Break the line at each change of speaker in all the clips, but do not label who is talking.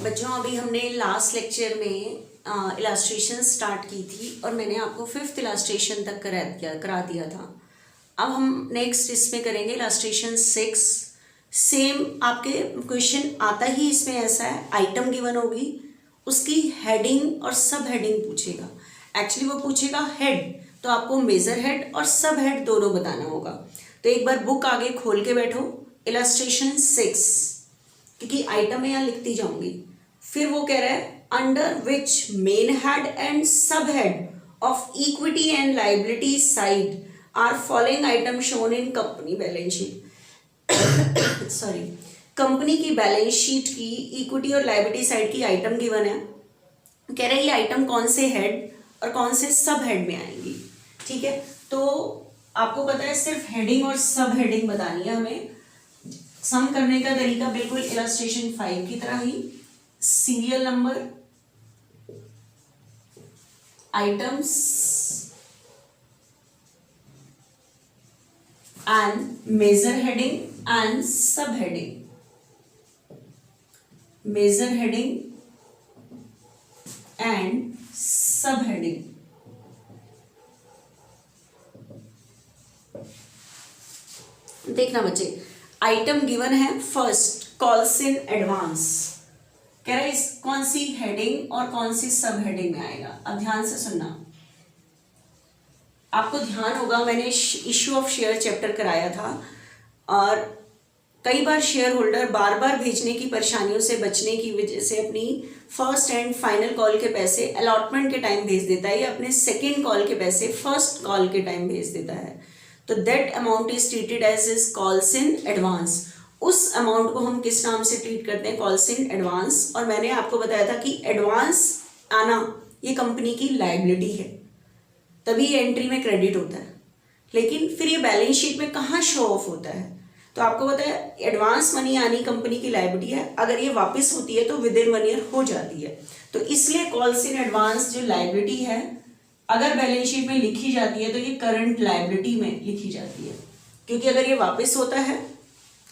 बच्चों अभी हमने लास्ट लेक्चर में इलास्ट्रेशन स्टार्ट की थी और मैंने आपको 5th इलास्ट्रेशन तक करा दिया था। अब हम नेक्स्ट इसमें करेंगे इलास्ट्रेशन 6। सेम आपके क्वेश्चन आता ही इसमें ऐसा है, आइटम गिवन होगी, उसकी हेडिंग और सब हेडिंग पूछेगा। एक्चुअली वो पूछेगा हेड, तो आपको मेजर हेड और सब हेड दोनों बताना होगा। तो एक बार बुक आगे खोल के बैठो, इलास्ट्रेशन 6, क्योंकि आइटम मैं यहाँ लिखती जाऊंगी। फिर वो कह रहा है under which main head and sub head of equity and liability side are following item shown in company balance sheet. Sorry, company की बैलेंस शीट की इक्विटी और लाइबिलिटी साइड की आइटम गिवन है। कह रहा है ये आइटम कौन से हेड और कौन से सब हेड में आएंगी। ठीक है, तो आपको पता है सिर्फ हेडिंग और सब हेडिंग बतानी है हमें। सम करने का तरीका बिल्कुल इलस्ट्रेशन 5 की तरह ही, serial number, items and major heading and sub heading, major heading and sub heading. देखना बच्चे, आइटम गिवन है फर्स्ट, कॉल्स इन एडवांस। कह रहा है इस कौन सी हेडिंग और कौन सी सब हेडिंग में आएगा। अब ध्यान से सुनना, आपको ध्यान होगा मैंने इश्यू ऑफ शेयर चैप्टर कराया था और कई बार शेयर होल्डर बार बार भेजने की परेशानियों से बचने की वजह से अपनी फर्स्ट एंड फाइनल कॉल के पैसे अलॉटमेंट के टाइम भेज देता है या अपने सेकेंड कॉल के पैसे फर्स्ट कॉल के टाइम भेज देता है। तो that amount is treated as is calls in advance. उस अमाउंट को हम किस नाम से ट्रीट करते हैं, कॉल्स इन एडवांस। और मैंने आपको बताया था कि एडवांस आना ये कंपनी की लायबिलिटी है, तभी ये एंट्री में क्रेडिट होता है। लेकिन फिर ये बैलेंस शीट में कहाँ शो ऑफ होता है, तो आपको पता है एडवांस मनी आनी कंपनी की लायबिलिटी है, अगर ये वापस होती है तो विद इन 1 ईयर हो जाती है। तो इसलिए कॉल्स इन एडवांस जो लायबिलिटी है अगर बैलेंस शीट में लिखी जाती है तो ये करंट लायबिलिटी में लिखी जाती है, क्योंकि अगर ये वापस होता है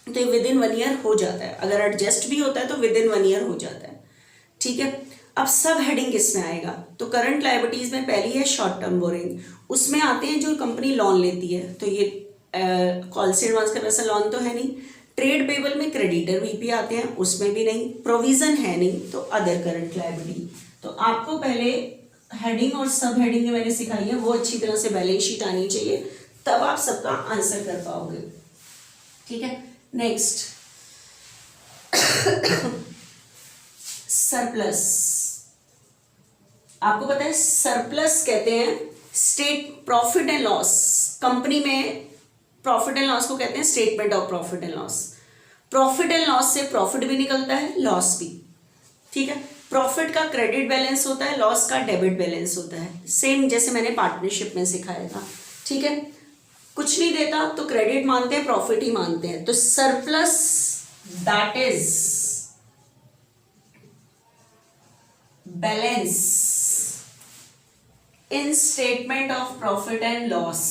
तो ये विद इन 1 ईयर हो जाता है, अगर एडजस्ट भी होता है तो विद इन 1 ईयर हो जाता है। ठीक है, अब सब हेडिंग किस में आएगा, तो करंट लायबिलिटीज में पहली है शॉर्ट टर्म बोरिंग, उसमें आते हैं जो कंपनी लोन लेती है, तो ये कॉल से एडवांस का पैसा लोन तो है नहीं। ट्रेड पेबल में क्रेडिटर वीपी आते हैं, उसमें भी नहीं। प्रोविजन है नहीं, तो अदर करंट लायबिलिटी। तो आपको पहले हेडिंग और सब हेडिंग मैंने सिखाई है, वो अच्छी तरह से बैलेंस शीट आनी चाहिए, तब आप सबका आंसर कर पाओगे। ठीक है, नेक्स्ट सरप्लस। आपको पता है सरप्लस कहते हैं state profit and loss. Company में प्रॉफिट एंड लॉस को कहते हैं statement of profit and loss. Profit and loss से प्रॉफिट भी निकलता है, लॉस भी। ठीक है, प्रॉफिट का क्रेडिट बैलेंस होता है, लॉस का डेबिट बैलेंस होता है, सेम जैसे मैंने पार्टनरशिप में सिखाया था। ठीक है, कुछ नहीं देता तो क्रेडिट मानते हैं, प्रॉफिट ही मानते हैं। तो surplus that is balance in statement of profit and loss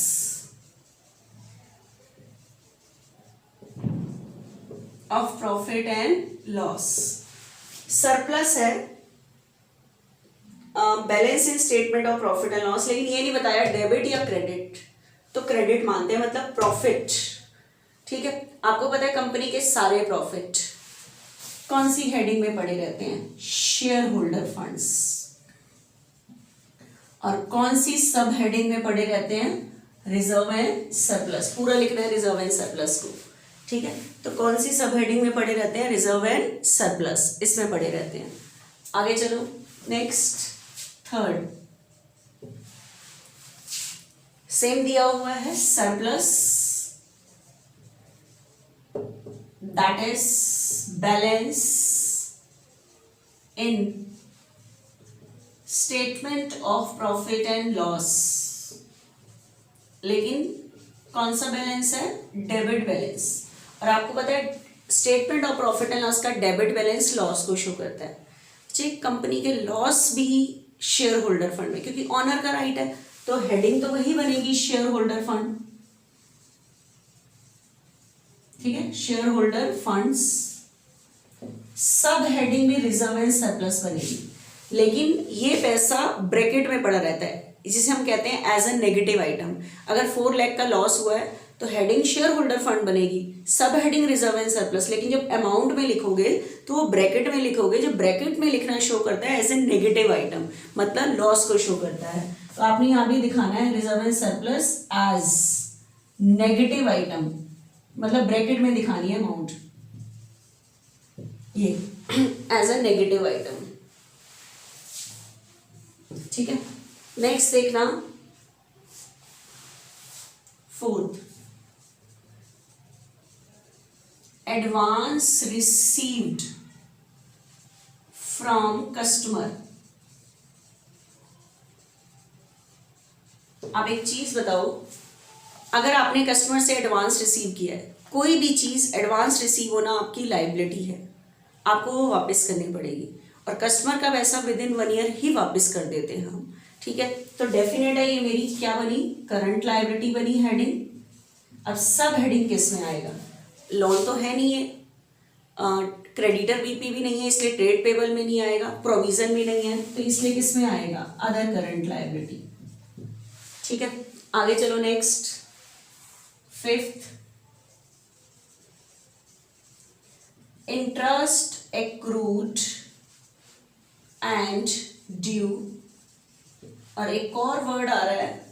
of profit and loss. Surplus है balance in statement of profit and loss, लेकिन ये नहीं बताया डेबिट या क्रेडिट, तो क्रेडिट मानते हैं, मतलब प्रॉफिट। ठीक है, आपको पता है कंपनी के सारे प्रॉफिट कौन सी हेडिंग में पड़े रहते हैं, शेयर होल्डर फंड्स, और कौन सी सब हेडिंग में पड़े रहते हैं, रिजर्व एंड सरप्लस। पूरा लिखना है रिजर्व एंड सरप्लस को। ठीक है, तो कौन सी सब हेडिंग में पड़े रहते हैं, रिजर्व एंड सरप्लस, इसमें पड़े रहते हैं। आगे चलो, नेक्स्ट थर्ड, सेम दिया हुआ है surplus that is balance in statement of profit and loss, लेकिन कौन सा बैलेंस है, डेबिट बैलेंस। और आपको पता है statement of profit and loss का डेबिट बैलेंस लॉस को शो करता है। ठीक, कंपनी के लॉस भी शेयर होल्डर फंड में, क्योंकि ऑनर का राइट है, तो हेडिंग तो वही बनेगी शेयर होल्डर फंड। ठीक है, शेयर होल्डर फंड्स सब हेडिंग में रिजर्व एंड सरप्लस बनेगी, लेकिन ये पैसा ब्रैकेट में पड़ा रहता है, जिसे हम कहते हैं एज अ नेगेटिव आइटम। अगर 4 लाख का लॉस हुआ है तो हेडिंग शेयर होल्डर फंड बनेगी, सब हेडिंग रिजर्व एंड सरप्लस, लेकिन जब अमाउंट में लिखोगे तो वो ब्रैकेट में लिखोगे। जो ब्रैकेट में लिखना शो करता है एज ए नेगेटिव आइटम, मतलब लॉस को शो करता है। तो आपने यहाँ भी दिखाना है reserve and surplus as negative item, मतलब ब्रैकेट में दिखानी है अमाउंट, ये एज अ नेगेटिव आइटम। ठीक है, नेक्स्ट देखना 4th, advance received from customer. अब एक चीज बताओ, अगर आपने कस्टमर से एडवांस रिसीव किया है, कोई भी चीज एडवांस रिसीव होना आपकी लायबिलिटी है, आपको वो वापस करनी पड़ेगी, और कस्टमर का पैसा विद इन 1 ईयर ही वापस कर देते हैं हम। ठीक है, तो डेफिनेट है ये मेरी क्या बनी, करंट लायबिलिटी बनी हेडिंग। अब सब हेडिंग किस में आएगा, लोन तो है नहीं है, क्रेडिटर बीपी भी नहीं है, इसलिए ट्रेड पेबल में नहीं आएगा, प्रोविजन भी नहीं है, तो इसलिए किस में आएगा, अदर करंट लायबिलिटी। ठीक है, आगे चलो next 5th, interest accrued and due, और एक और वर्ड आ रहा है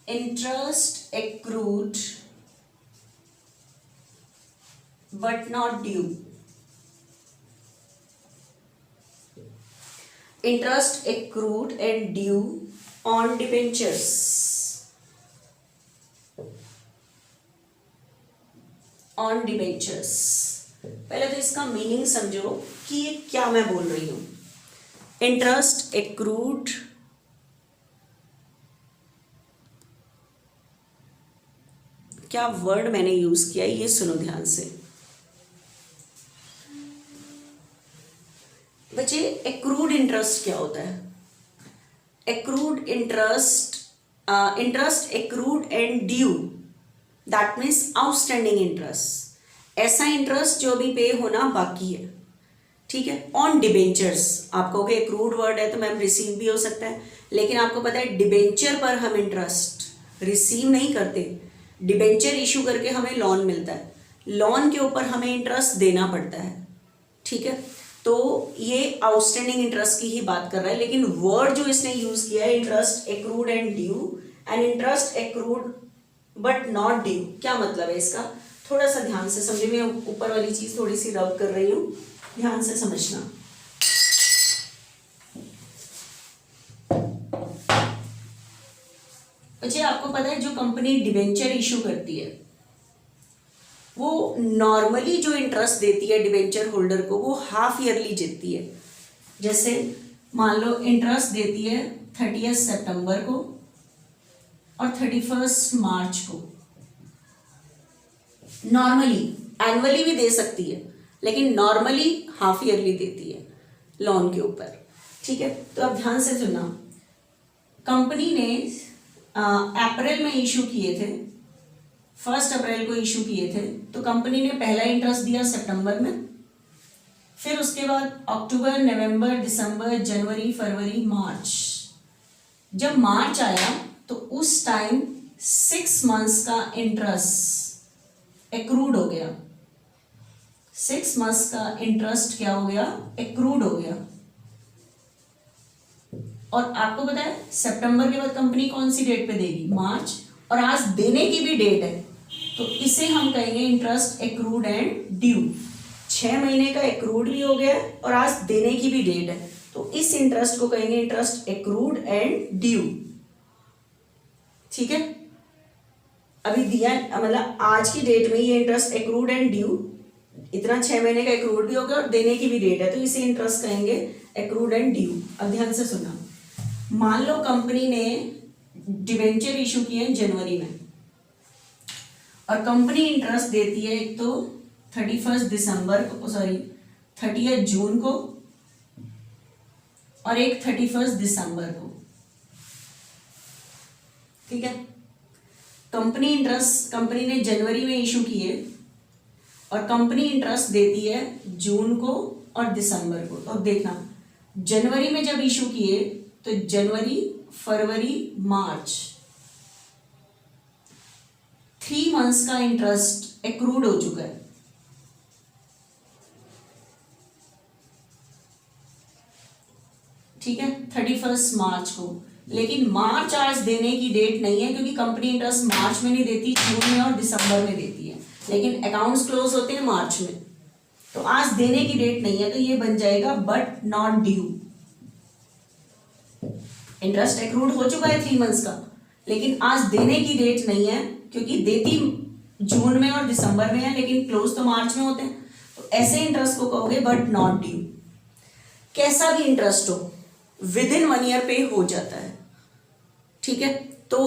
interest accrued but not due. Interest accrued and due on debentures. On debentures, पहले तो इसका मीनिंग समझो कि ये क्या मैं बोल रही हूं। इंटरेस्ट एक्रूड, क्या वर्ड मैंने यूज किया ये सुनो ध्यान से बच्चे। एक्रूड इंटरेस्ट क्या होता है, accrued interest, interest accrued and due, that means outstanding interest, ऐसा इंटरेस्ट जो अभी पे होना बाकी है। ठीक है, ऑन डिबेंचर्स, आप कहोगे एक्रूड वर्ड है तो मैम रिसीव भी हो सकता है, लेकिन आपको पता है डिबेंचर पर हम इंटरेस्ट रिसीव नहीं करते, डिबेंचर इशू करके हमें लोन मिलता है, लोन के ऊपर हमें इंटरेस्ट देना पड़ता है। ठीक है, तो ये आउटस्टैंडिंग इंटरेस्ट की ही बात कर रहा है, लेकिन वर्ड जो इसने यूज किया है interest accrued and due, and interest accrued but not due, क्या मतलब है इसका, थोड़ा सा ध्यान से समझिए। मैं ऊपर वाली चीज थोड़ी सी रब कर रही हूं, ध्यान से समझना। अच्छा, आपको पता है जो कंपनी डिबेंचर इशू करती है वो नॉर्मली जो इंटरेस्ट देती है डिबेंचर होल्डर को वो हाफ ईयरली देती है। जैसे मान लो इंटरेस्ट देती है 30 सितंबर को और 31 मार्च को, नॉर्मली, एनुअली भी दे सकती है लेकिन नॉर्मली हाफ ईयरली देती है लोन के ऊपर। ठीक है, तो अब ध्यान से सुनना, कंपनी ने अप्रैल में इशू किए थे, 1 अप्रैल को इशू किए थे, तो कंपनी ने पहला इंटरेस्ट दिया सितंबर में, फिर उसके बाद अक्टूबर, नवंबर, दिसंबर, जनवरी, फरवरी, मार्च। जब मार्च आया तो उस टाइम 6 मंथ्स का इंटरेस्ट एक्रूड हो गया, 6 मंथ्स का इंटरेस्ट क्या हो गया, एक्रूड हो गया। और आपको पता है सितंबर के बाद कंपनी कौन सी डेट पे देगी, मार्च, और आज देने की भी डेट है, तो इसे हम कहेंगे इंटरेस्ट एक्रूड एंड ड्यू। 6 महीने का एक्रूड भी हो गया और आज देने की भी डेट है, तो इस इंटरेस्ट को कहेंगे इंटरेस्ट एक्रूड एंड ड्यू। ठीक है, अभी दिया, मतलब आज की डेट में ये इंटरेस्ट एक्रूड एंड ड्यू, इतना 6 महीने का एक्रूड भी हो गया और देने की भी डेट है, तो इसे इंटरेस्ट कहेंगे एक्रूड एंड ड्यू। अब ध्यान से सुनना, मान लो कंपनी ने डिबेंचर इशू किए जनवरी में और कंपनी इंटरेस्ट देती है एक तो 31 दिसंबर को, सॉरी 30 जून को, और एक 31 दिसंबर को। ठीक है, कंपनी ने जनवरी में इशू किए और कंपनी इंटरेस्ट देती है जून को और दिसंबर को। तो अब देखना, जनवरी में जब इशू किए तो जनवरी, फरवरी, मार्च 3 मंथ्स का इंटरेस्ट एक्रूड हो चुका है। ठीक है, 31 मार्च को। लेकिन मार्च आज देने की डेट नहीं है, क्योंकि कंपनी इंटरेस्ट मार्च में नहीं देती, जून में और दिसंबर में देती है, लेकिन अकाउंट्स क्लोज होते हैं मार्च में। तो आज देने की डेट नहीं है, तो ये बन जाएगा but not due. Interest accrued हो चुका है 3 मंथ्स का, लेकिन आज देने की डेट नहीं है, क्योंकि देती जून में और दिसंबर में है, लेकिन क्लोज तो मार्च में होते हैं। तो ऐसे इंटरेस्ट को कहोगे बट नॉट ड्यू। कैसा भी इंटरेस्ट हो, विद इन 1 ईयर पे हो जाता है। ठीक है, तो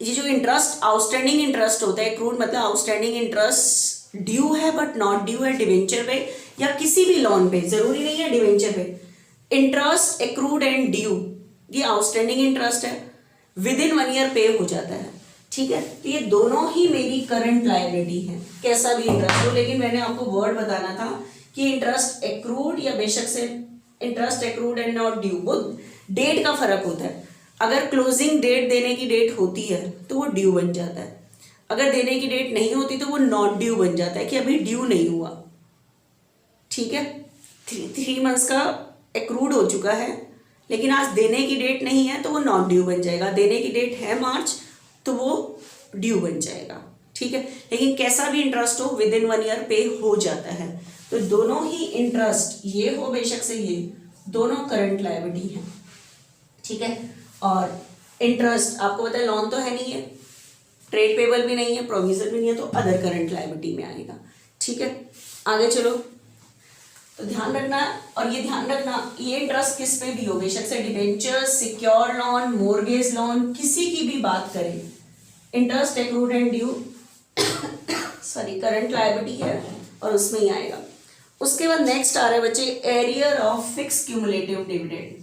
ये जो इंटरेस्ट, आउटस्टैंडिंग इंटरेस्ट होता है, एक्रूड मतलब आउटस्टैंडिंग इंटरेस्ट ड्यू है बट नॉट ड्यू है डिवेंचर पे या किसी भी लोन पे, जरूरी नहीं है डिवेंचर पे। इंटरेस्ट एक्रूड एंड ड्यू, ये आउटस्टैंडिंग इंटरेस्ट है, विद इन 1 ईयर पे हो जाता है। ठीक है, तो ये दोनों ही मेरी करंट लायबिलिटी है, कैसा भी इंटरेस्ट हो। लेकिन मैंने आपको वर्ड बताना था कि इंटरेस्ट एक्रूड या बेशक से interest accrued and not due, वो डेट का फर्क होता है। अगर क्लोजिंग डेट देने की डेट होती है तो वो ड्यू बन जाता है, अगर देने की डेट नहीं होती तो वो नॉट ड्यू बन जाता है कि अभी ड्यू नहीं हुआ। ठीक है, 3 मंथ्स का एक्रूड हो चुका है, लेकिन आज देने की डेट नहीं है तो वो नॉट ड्यू बन जाएगा। देने की डेट है मार्च तो वो ड्यू बन जाएगा। ठीक है, लेकिन कैसा भी इंटरेस्ट हो विद इन 1 ईयर पे हो जाता है। तो दोनों ही इंटरेस्ट, ये हो बेशक से ये, दोनों करंट लायबिलिटी है। ठीक है, और इंटरेस्ट आपको पता है लोन तो है नहीं है, ट्रेड पेबल भी नहीं है, प्रोविजन भी नहीं है, तो अदर करंट लायबिलिटी में आएगा। ठीक है, आगे चलो। तो ध्यान रखना, और ये ध्यान रखना, ये इंटरेस्ट किस पे भी हो, बेशक से debenture, secure loan, mortgage loan, किसी की भी बात करें, interest accrued and due sorry current liability है और उसमें ही आएगा। उसके बाद नेक्स्ट आ रहा है बच्चे, arrear of fix cumulative dividend.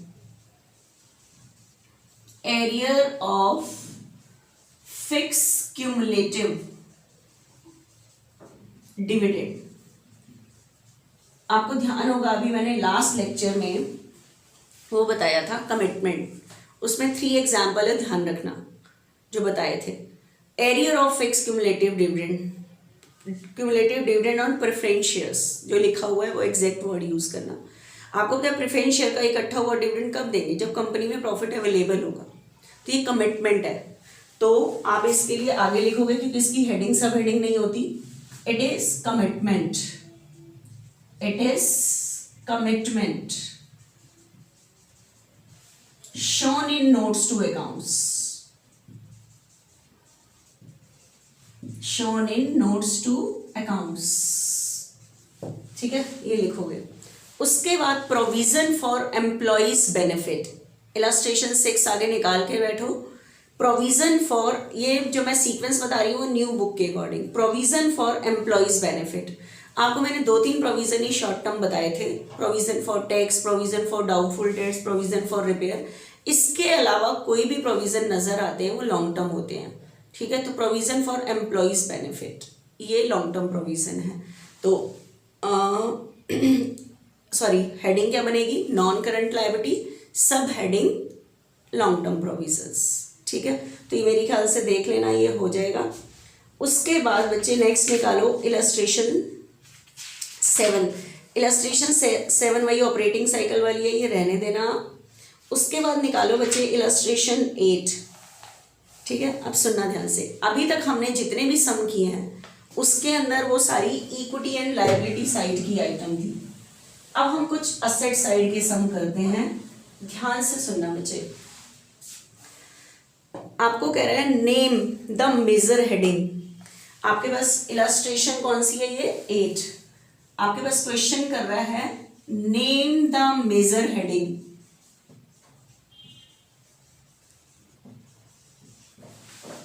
Arrear of fix cumulative dividend. आपको ध्यान होगा, अभी मैंने लास्ट लेक्चर में वो बताया था कमिटमेंट, उसमें 3 एग्जाम्पल है, ध्यान रखना जो बताए थे। Arrear of fix cumulative dividend, cumulative dividend on preference shares, जो लिखा हुआ है वो एग्जैक्ट वर्ड यूज करना। आपको पता है प्रेफरेंस शेयर का इकट्ठा हुआ डिविडेंड कब देंगे, जब कंपनी में प्रॉफिट अवेलेबल होगा। तो ये कमिटमेंट है, तो आप इसके लिए आगे लिखोगे क्योंकि इसकी हेडिंग सब हेडिंग नहीं होती। It is commitment, it is commitment shown in notes to accounts, shown in notes to accounts। ठीक है, ये लिखोगे। उसके बाद provision for employees benefit, illustration 6 आगे निकाल के बैठो। प्रोविजन फॉर, ये जो मैं सीक्वेंस बता रही हूँ न्यू बुक के according, provision for employees benefit. आपको मैंने 2-3 प्रोविजन ही शॉर्ट टर्म बताए थे, provision for tax, provision for doubtful debts, provision for repair. इसके अलावा कोई भी प्रोविजन नजर आते हैं वो लॉन्ग टर्म होते हैं। ठीक है, तो प्रोविजन फॉर एम्प्लॉइज बेनिफिट ये लॉन्ग टर्म प्रोविजन है। तो सॉरी, हेडिंग क्या बनेगी, नॉन करंट लायबिलिटी, सब हेडिंग लॉन्ग टर्म प्रोविजंस। ठीक है, तो ये मेरे ख्याल से देख लेना, ये हो जाएगा। उसके बाद बच्चे नेक्स्ट निकालो इलस्ट्रेशन 7। इलस्ट्रेशन 7 वही ऑपरेटिंग साइकिल वाली है, ये रहने देना। उसके बाद निकालो बच्चे इलस्ट्रेशन 8। ठीक है, अब सुनना ध्यान से। अभी तक हमने जितने भी सम किए हैं उसके अंदर वो सारी इक्विटी एंड लायबिलिटी साइड की आइटम थी। अब हम कुछ असेट साइड के सम करते हैं, ध्यान से सुनना बच्चे। आपको कह रहा है नेम द मेजर हेडिंग। आपके पास इलस्ट्रेशन कौन सी है, ये 8। आपके पास क्वेश्चन कर रहा है name the major heading.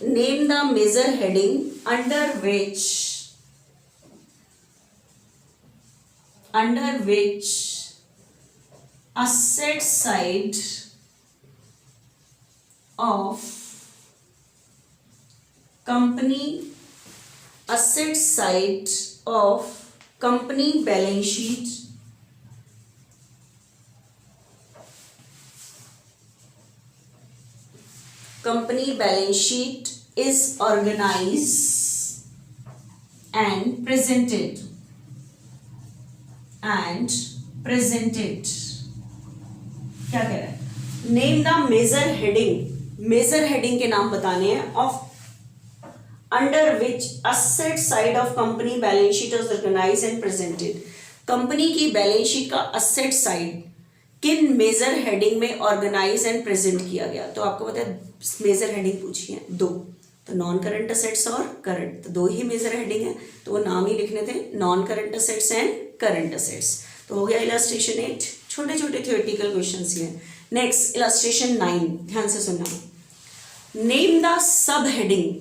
Name the major heading under which asset side of company asset side of company balance sheet is organized and presented क्या कह रहा है, नेम द मेजर हेडिंग के नाम बताने हैं of under which asset side of company balance sheet is organise and presented. Company की balance sheet का असेट साइड किन मेजर हेडिंग में ऑर्गेनाइज एंड प्रेजेंट किया गया। तो आपको पता है मेजर हेडिंग पूछी है दो, तो नॉन करंट असेट्स और करंट, तो दो ही मेजर हेडिंग है, तो वो नाम ही लिखने थे, non current assets and current assets. तो हो गया इलस्ट्रेशन 8, छोटे छोटे थियोरेटिकल क्वेश्चंस ही हैं। नेक्स्ट इलस्ट्रेशन 9, ध्यान से सुनना। नेम द सब हेडिंग,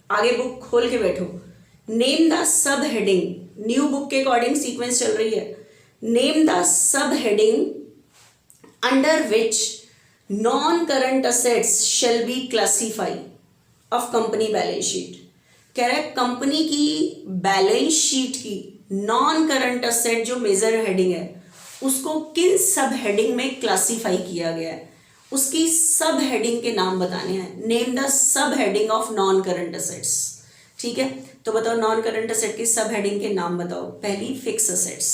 आगे बुक खोल के बैठो, name the sub heading, new book के अकॉर्डिंग सीक्वेंस चल रही है। Name the sub heading under which non current assets shall be classify of company balance sheet. कह रहा है कंपनी की बैलेंस शीट की नॉन करंट असेट जो मेजर हेडिंग है उसको किन सब हेडिंग में क्लासीफाई किया गया है, उसकी सब हेडिंग के नाम बताने हैं। Name the sub heading of non current assets. ठीक है, तो बताओ नॉन करंट असेट की सब हेडिंग के नाम बताओ। पहली फिक्स असेट्स,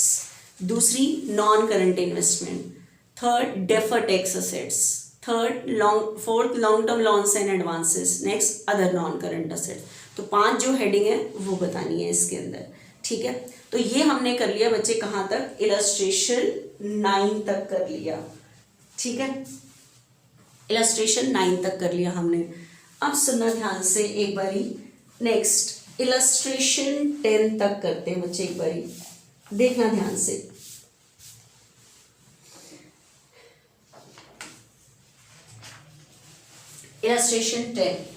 दूसरी non current investment, third defer tax assets, fourth long term loans and advances, next other non current asset. तो 5 जो हेडिंग है वो बतानी है इसके अंदर। ठीक है, तो ये हमने कर लिया बच्चे कहाँ तक, इलस्ट्रेशन 9 तक कर लिया। ठीक है, इलस्ट्रेशन 9 तक कर लिया हमने। अब सुनना ध्यान से एक बारी, नेक्स्ट इलस्ट्रेशन 10 तक करते हैं बच्चे, एक बारी देखना ध्यान से। इलस्ट्रेशन 10,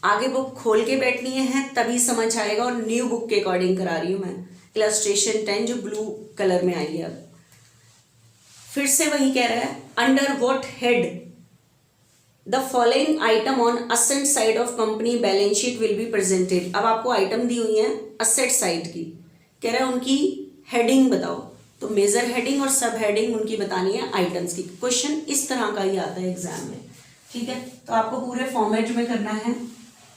आगे बुक खोल के बैठनी है तभी समझ आएगा, और न्यू बुक के अकॉर्डिंग करा रही हूं मैं। इलस्ट्रेशन 10 जो ब्लू कलर में आई है। अब फिर से वही कह रहा है, under what head the following item on asset side of company balance sheet will be presented. अब आपको आइटम दी हुई है असेट साइड की, कह रहा है उनकी हेडिंग बताओ। तो मेजर हेडिंग और सब हेडिंग उनकी बतानी है आइटम्स की। क्वेश्चन इस तरह का ही आता है एग्जाम में। ठीक है, तो आपको पूरे फॉर्मेट में करना है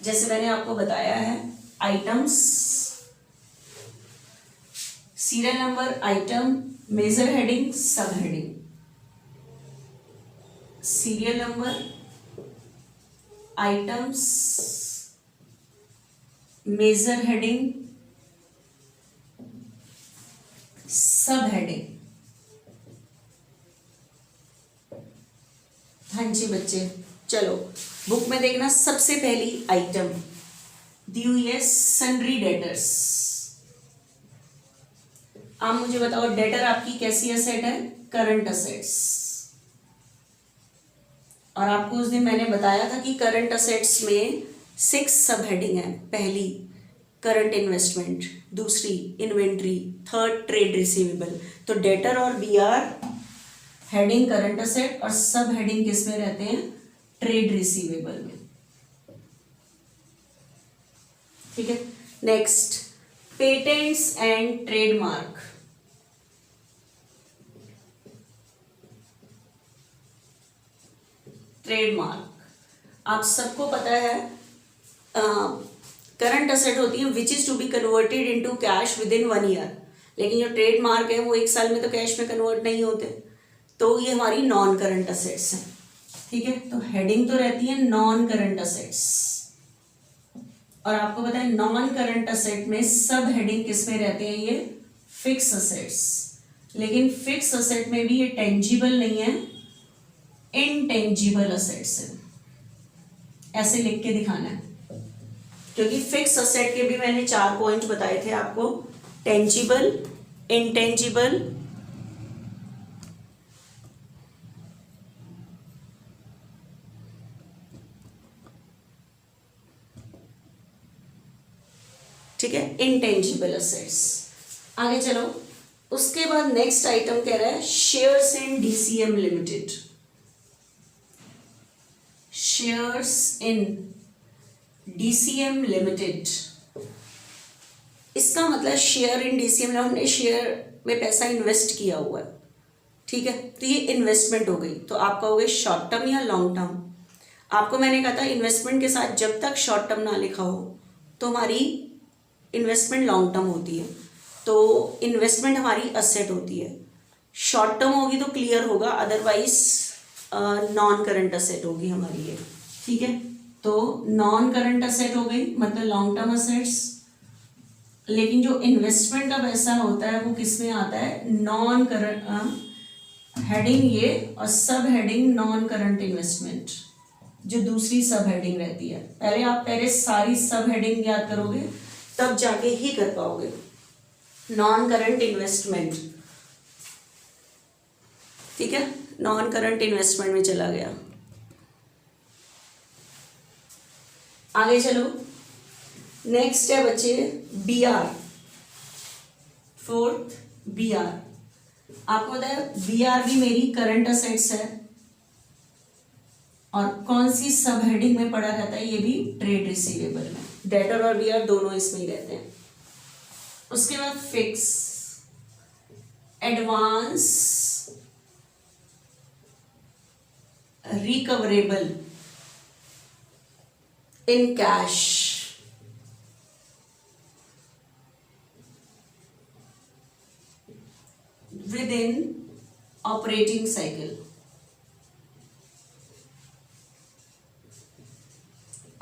जैसे मैंने आपको बताया है। Items, serial number, item, major heading, sub heading, serial number, items, major heading, sub heading. हाँ जी बच्चे, चलो बुक में देखना। सबसे पहली आइटम दी हुई है सन्ड्री डेटर्स। आप मुझे बताओ डेटर आपकी कैसी असेट है, करंट असेट्स। और आपको उस दिन मैंने बताया था कि करंट असेट्स में 6 सब हेडिंग है। पहली करंट इन्वेस्टमेंट, दूसरी इन्वेंट्री, थर्ड ट्रेड रिसीवेबल। तो डेटर और बीआर हेडिंग करंट असेट और सब हेडिंग किस में रहते हैं, ट्रेड रिसीवेबल में। ठीक है, next patents and trademark. Trademark आप सबको पता है करंट असेट होती है which is to be converted into cash within 1 year, लेकिन जो ट्रेडमार्क है वो 1 साल में तो कैश में कन्वर्ट नहीं होते, तो ये हमारी नॉन करंट असेट्स हैं। ठीक है, तो हेडिंग तो रहती है नॉन करंट असेट्स, और आपको पता है नॉन करंट असेट में सब हेडिंग किस में रहते हैं, ये फिक्स असेट्स। लेकिन फिक्स असेट में भी ये टेंजिबल नहीं है, इनटेंजिबल असेट्स है। ऐसे लिख के दिखाना है, क्योंकि फिक्स असेट के भी मैंने 4 पॉइंट बताए थे आपको, टेंजिबल, इनटेंजिबल, ठीक है, इनटेंजिबल असेट्स। आगे चलो, उसके बाद नेक्स्ट आइटम कह रहा है shares in DCM limited. Shares in DCM limited. इसका मतलब शेयर इन DCM में हमने शेयर में पैसा इन्वेस्ट किया हुआ है, ठीक है, तो ये इन्वेस्टमेंट हो गई। तो आपका हो गया शॉर्ट टर्म या लॉन्ग टर्म। आपको मैंने कहा था इन्वेस्टमेंट के साथ जब तक शॉर्ट टर्म ना लिखा हो तो हमारी इन्वेस्टमेंट लॉन्ग टर्म होती है, तो इन्वेस्टमेंट हमारी असेट होती है। शॉर्ट टर्म होगी तो क्लियर होगा, अदरवाइज नॉन करंट असेट होगी हमारी ये, ठीक है। तो नॉन करंट असेट हो गई, मतलब लॉन्ग टर्म असेट्स। लेकिन जो इन्वेस्टमेंट का पैसा होता है वो किस में आता है, नॉन करंट, हेडिंग ये और सब हेडिंग नॉन करंट इन्वेस्टमेंट, जो दूसरी सब हेडिंग रहती है। पहले सारी सब हेडिंग याद करोगे तब जाके ही कर पाओगे। नॉन करंट इन्वेस्टमेंट, ठीक है, नॉन करंट इन्वेस्टमेंट में चला गया। आगे चलो, नेक्स्ट है बच्चे BR, फोर्थ BR। आपको पता है BR भी मेरी करंट असेट्स है, और कौन सी सब हेडिंग में पड़ा रहता है, ये भी ट्रेड रिसीवेबल में। डेटर और BR दोनों इसमें ही रहते हैं। उसके बाद fix, advance recoverable in cash, with in operating cycle.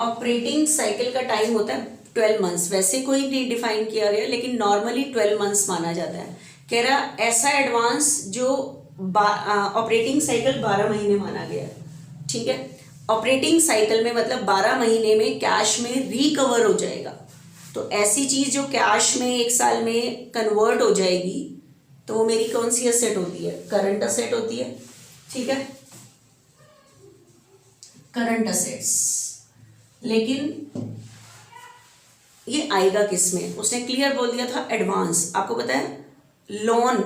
Operating cycle का टाइम होता है 12 मंथ्स, वैसे कोई नहीं डिफाइन किया गया, लेकिन नॉर्मली 12 मंथ्स माना जाता है। कह रहा ऐसा एडवांस जो ऑपरेटिंग साइकिल 12 महीने माना गया, ठीक है। ऑपरेटिंग साइकिल में मतलब 12 महीने में कैश में रिकवर हो जाएगा। तो ऐसी चीज जो कैश में 1 साल में कन्वर्ट हो जाएगी तो वो मेरी कौन सी असेट होती है, करंट असेट होती है, ठीक है, करंट असेट्स। लेकिन ये आएगा किस में, उसने क्लियर बोल दिया था एडवांस। आपको पता है लोन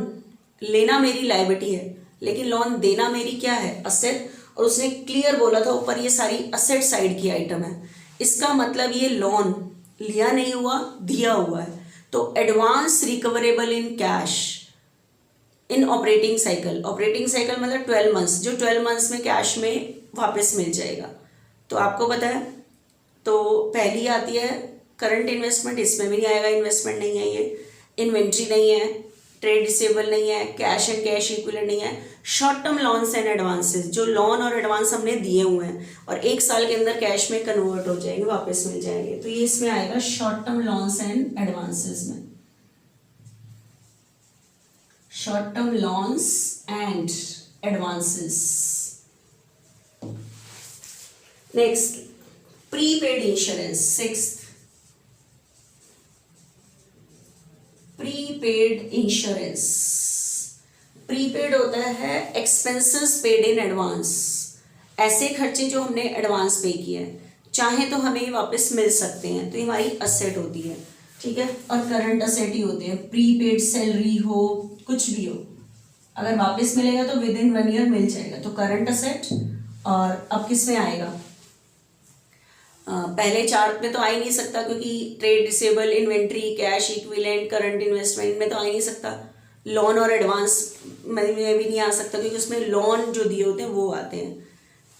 लेना मेरी लायबिलिटी है, लेकिन लोन देना मेरी क्या है, असेट। और उसने क्लियर बोला था ऊपर ये सारी असेट साइड की आइटम है। इसका मतलब ये लोन लिया नहीं हुआ, दिया हुआ है। तो advance recoverable in cash in operating cycle. Operating cycle मतलब 12 मंथ्स, जो 12 मंथ्स में कैश में वापस मिल जाएगा। तो आपको पता है, तो पहली आती है करंट इन्वेस्टमेंट, इसमें भी नहीं आएगा, इन्वेस्टमेंट नहीं है ये, इन्वेंट्री नहीं है, ट्रेड रिसीवेबल नहीं है, कैश एंड कैश इक्विवेलेंट नहीं है। Short term loans and advances, जो लोन और एडवांस हमने दिए हुए हैं और 1 साल के अंदर कैश में कन्वर्ट हो जाएंगे, वापस मिल जाएंगे, तो ये इसमें आएगा short term loans and advances में। Short term loans and advances. Next prepaid insurance, 6th prepaid insurance. Prepaid होता है एक्सपेंसेस पेड इन एडवांस, ऐसे खर्चे जो हमने एडवांस पे किए हैं, चाहे तो हमें वापस मिल सकते हैं, तो ये हमारी असेट होती है, ठीक है। और करंट असेट ही होते हैं, प्रीपेड सैलरी हो, कुछ भी हो, अगर वापस मिलेगा तो विद इन 1 ईयर मिल जाएगा, तो करंट असेट। और अब किस में आएगा, पहले चार्ट में तो आ ही नहीं सकता, क्योंकि trade receivable, inventory, cash equivalent, current investment में तो आ ही नहीं सकता। लोन और एडवांस में भी नहीं आ सकता, क्योंकि उसमें लोन जो दिए होते हैं वो आते हैं।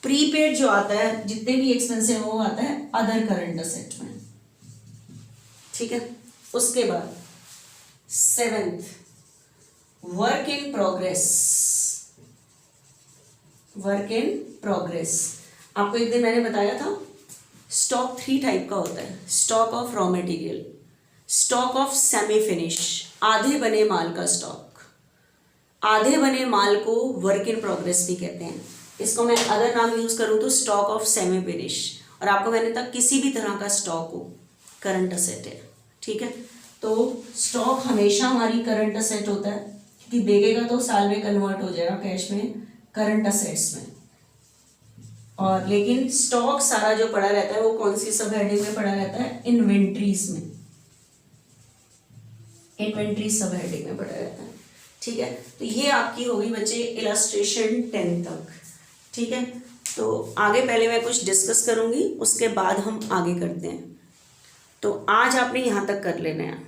प्रीपेड जो आता है, जितने भी एक्सपेंस है वो आता है अदर करंट असेट में, ठीक है। उसके बाद 7th work in progress. Work in progress, आपको एक दिन मैंने बताया था स्टॉक 3 टाइप का होता है, stock of raw material, stock of semi finish, आधे बने माल का स्टॉक। आधे बने माल को वर्क इन प्रोग्रेस भी कहते हैं। इसको मैं अगर नाम यूज करूँ तो स्टॉक ऑफ सेमी फिनिश। और आपको मैंने तक किसी भी तरह का स्टॉक हो करंट असेट है, ठीक है। तो स्टॉक हमेशा हमारी करंट असेट होता है, क्योंकि बेचेगा तो साल में कन्वर्ट हो जाएगा कैश में, करंट असेट्स में। और लेकिन स्टॉक सारा जो पड़ा रहता है वो कौन सी सब हेडिंग में पड़ा रहता है, इन्वेंट्रीज में, इन्वेंट्री सब हेडिंग में पड़ा रहता है, ठीक है। तो ये आपकी होगी बच्चे इलस्ट्रेशन 10 तक, ठीक है। तो आगे पहले मैं कुछ डिस्कस करूँगी, उसके बाद हम आगे करते हैं। तो आज आपने यहाँ तक कर लेना है।